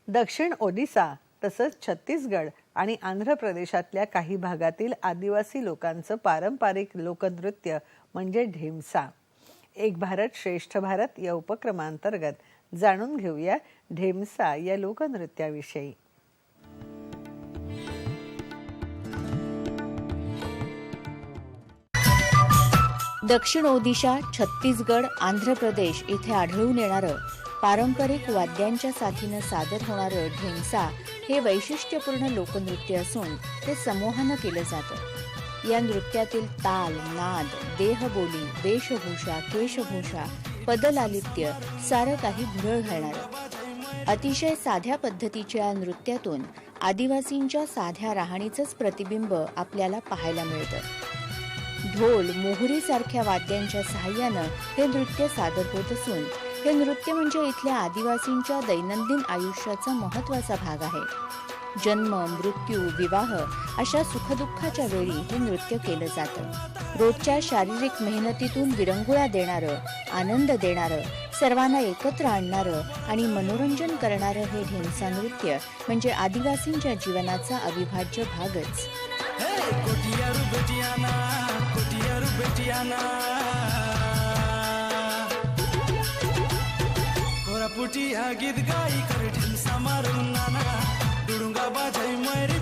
दक्षिण ओडिशा तसंच छत्तीसगड आणि आंध्र प्रदेशातल्या काही भागातील आदिवासी लोकांचं पारंपरिक लोकनृत्य म्हणजे ढेमसा. एक भारत श्रेष्ठ भारत या उपक्रमांतर्गत जाणून घेऊया ढेमसा या लोकनृत्याविषयी. दक्षिण ओडिशा, छत्तीसगड, आंध्र प्रदेश इथे आढळून येणारं पारंपरिक वाद्यांच्या साथीनं सादर होणारं ढेमसा हे वैशिष्ट्यपूर्ण लोकनृत्य असून ते समूहानं केलं जातं. या नृत्यातील ताल, नाद, देहबोली, वेशभूषा, केशभूषा, पदलालित्य सारं काही भुरळ घालणारं. अतिशय साध्या नृत्याच्या नृत्यातून आदिवासींच्या साध्या राहणीचंच प्रतिबिंब आपल्याला पाहायला मिळतं. ढोल, मोहरी सारख्या वाद्यांच्या सहाय्यानं हे नृत्य सादर होत असून हे नृत्य म्हणजे इथल्या आदिवासींच्या दैनंदिन आयुष्याचा महत्त्वाचा भाग आहे. जन्म, मृत्यू, विवाह अशा सुखदुःखाच्या वेळी हे नृत्य केलं जातं. रोजच्या शारीरिक मेहनतीतून विरंगुळा देणारं, आनंद देणारं, सर्वांना एकत्र आणणारं आणि मनोरंजन करणारं हे ढेमसा नृत्य म्हणजे आदिवासींच्या जीवनाचा अविभाज्य भागच. पुटिया गीत गाई कर ढेमसा मारून नाना दुडुंगा बाजाई मैरी